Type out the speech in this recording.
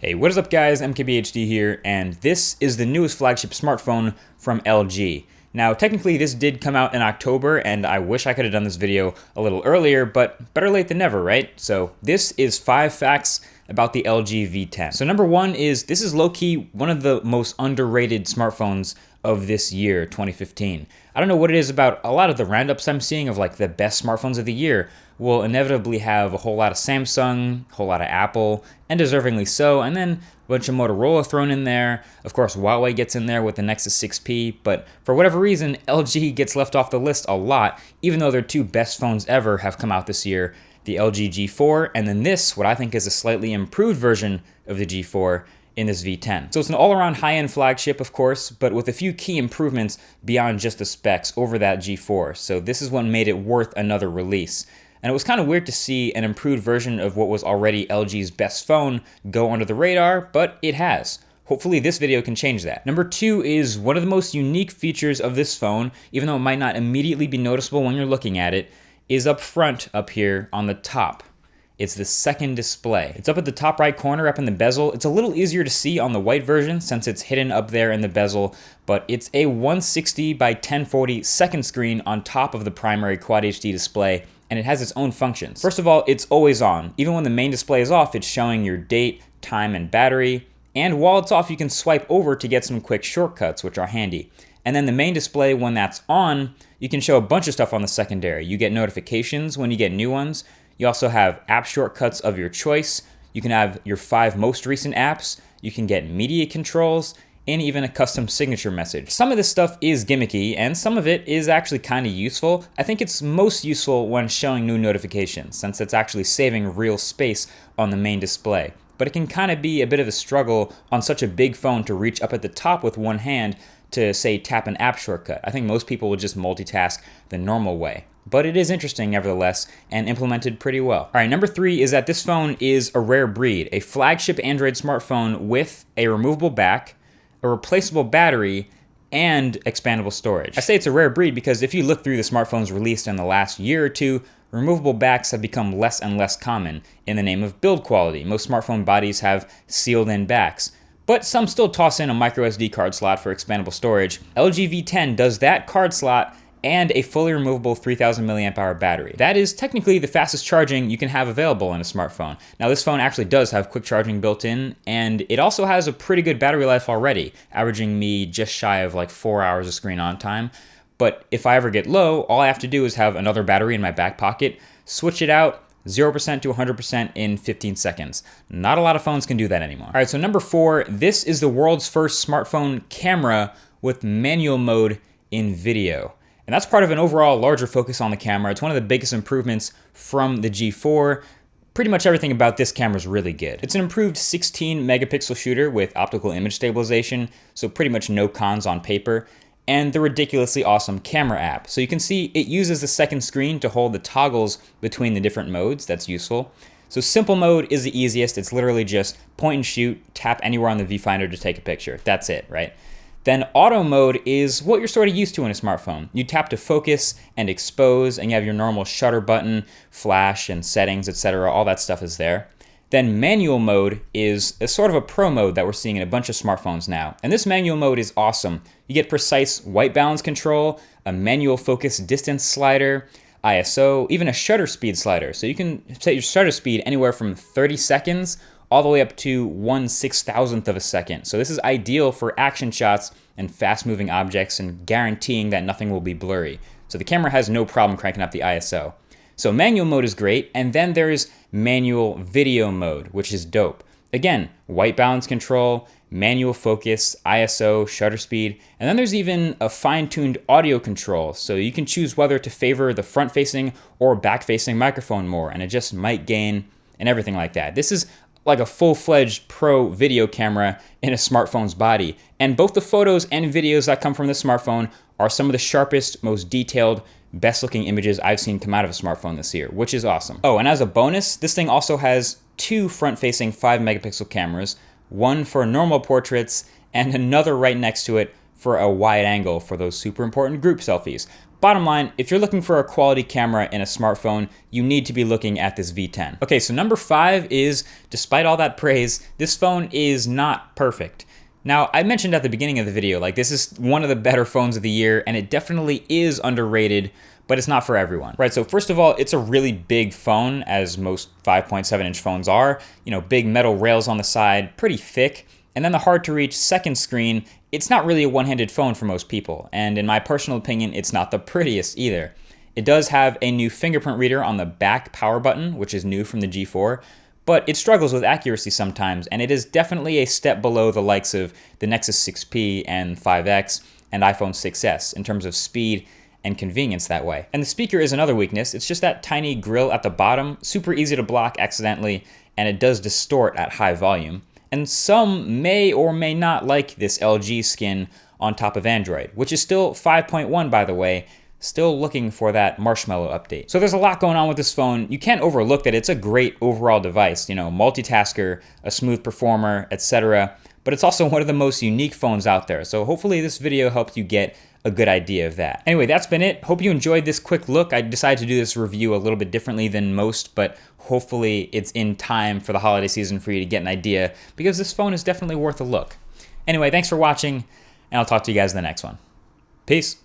Hey, what is up guys, MKBHD here, and this is the newest flagship smartphone from LG. Now, technically this did come out in October, and I wish I could have done this video a little earlier, but better late than never, right? So this is 5 facts about the LG V10. So number 1 is, this is low-key one of the most underrated smartphones of this year, 2015. I don't know what it is about a lot of the roundups I'm seeing of like the best smartphones of the year will inevitably have a whole lot of Samsung, a whole lot of Apple, and deservingly so, and then a bunch of Motorola thrown in there. Of course, Huawei gets in there with the Nexus 6P, but for whatever reason, LG gets left off the list a lot, even though their 2 best phones ever have come out this year, the LG G4, and then this, what I think is a slightly improved version of the G4, in this V10. So it's an all-around high-end flagship, of course, but with a few key improvements beyond just the specs over that G4. So this is what made it worth another release. And it was kind of weird to see an improved version of what was already LG's best phone go under the radar, but it has. Hopefully this video can change that. Number 2 is one of the most unique features of this phone, even though it might not immediately be noticeable when you're looking at it, is up front up here on the top. It's the second display. It's up at the top right corner, up in the bezel. It's a little easier to see on the white version since it's hidden up there in the bezel, but it's a 160 by 1040 second screen on top of the primary Quad HD display, and it has its own functions. First of all, it's always on. Even when the main display is off, it's showing your date, time, and battery. And while it's off, you can swipe over to get some quick shortcuts, which are handy. And then the main display, when that's on, you can show a bunch of stuff on the secondary. You get notifications when you get new ones. You also have app shortcuts of your choice. You can have your 5 most recent apps. You can get media controls and even a custom signature message. Some of this stuff is gimmicky and some of it is actually kind of useful. I think it's most useful when showing new notifications since it's actually saving real space on the main display. But it can kind of be a bit of a struggle on such a big phone to reach up at the top with one hand to say tap an app shortcut. I think most people would just multitask the normal way. But it is interesting nevertheless and implemented pretty well. All right, number 3 is that this phone is a rare breed, a flagship Android smartphone with a removable back, a replaceable battery, and expandable storage. I say it's a rare breed because if you look through the smartphones released in the last year or two, removable backs have become less and less common in the name of build quality. Most smartphone bodies have sealed-in backs, but some still toss in a micro SD card slot for expandable storage. LG V10 does that card slot and a fully removable 3000 milliamp hour battery. That is technically the fastest charging you can have available in a smartphone. Now this phone actually does have quick charging built in, and it also has a pretty good battery life already, averaging me just shy of like 4 hours of screen on time. But if I ever get low, all I have to do is have another battery in my back pocket, switch it out, 0% to 100% in 15 seconds. Not a lot of phones can do that anymore. All right, so number 4, this is the world's first smartphone camera with manual mode in video. And that's part of an overall larger focus on the camera. It's one of the biggest improvements from the G4. Pretty much everything about this camera is really good. It's an improved 16 megapixel shooter with optical image stabilization, so pretty much no cons on paper, and the ridiculously awesome camera app. So you can see it uses the second screen to hold the toggles between the different modes. That's useful. So simple mode is the easiest. It's literally just point and shoot, tap anywhere on the viewfinder to take a picture. That's it, right? Then auto mode is what you're sort of used to in a smartphone. You tap to focus and expose, and you have your normal shutter button, flash and settings, etc. All that stuff is there. Then manual mode is a sort of a pro mode that we're seeing in a bunch of smartphones now. And this manual mode is awesome. You get precise white balance control, a manual focus distance slider, ISO, even a shutter speed slider. So you can set your shutter speed anywhere from 30 seconds all the way up to 1/6000th of a second. So this is ideal for action shots and fast-moving objects and guaranteeing that nothing will be blurry. So the camera has no problem cranking up the ISO. So manual mode is great, and then there's manual video mode, which is dope. Again, white balance control, manual focus, ISO, shutter speed, and then there's even a fine-tuned audio control, so you can choose whether to favor the front-facing or back-facing microphone more, and adjust mic gain and everything like that. This is like a full-fledged pro video camera in a smartphone's body. And both the photos and videos that come from the smartphone are some of the sharpest, most detailed, best-looking images I've seen come out of a smartphone this year, which is awesome. Oh, and as a bonus, this thing also has 2 front-facing 5 megapixel cameras, one for normal portraits and another right next to it for a wide angle for those super important group selfies. bottom line, if you're looking for a quality camera in a smartphone, you need to be looking at this V10. Okay, so number 5 is, despite all that praise, this phone is not perfect. Now, I mentioned at the beginning of the video, like, this is one of the better phones of the year, and it definitely is underrated, but it's not for everyone, right? So first of all, it's a really big phone, as most 5.7-inch phones are. You know, big metal rails on the side, pretty thick. And then the hard-to-reach second screen, it's not really a one-handed phone for most people. And in my personal opinion, it's not the prettiest either. It does have a new fingerprint reader on the back power button, which is new from the G4, but it struggles with accuracy sometimes, and it is definitely a step below the likes of the Nexus 6P and 5X and iPhone 6s in terms of speed and convenience that way. And the speaker is another weakness. It's just that tiny grill at the bottom, super easy to block accidentally, and it does distort at high volume. And some may or may not like this LG skin on top of Android, which is still 5.1 by the way, still looking for that marshmallow update. So there's a lot going on with this phone. You can't overlook that it's a great overall device, you know, multitasker, a smooth performer, etc. But it's also one of the most unique phones out there. So hopefully this video helped you get a good idea of that. Anyway, that's been it. Hope you enjoyed this quick look. I decided to do this review a little bit differently than most, but hopefully it's in time for the holiday season for you to get an idea, because this phone is definitely worth a look. Anyway, thanks for watching, and I'll talk to you guys in the next one. Peace.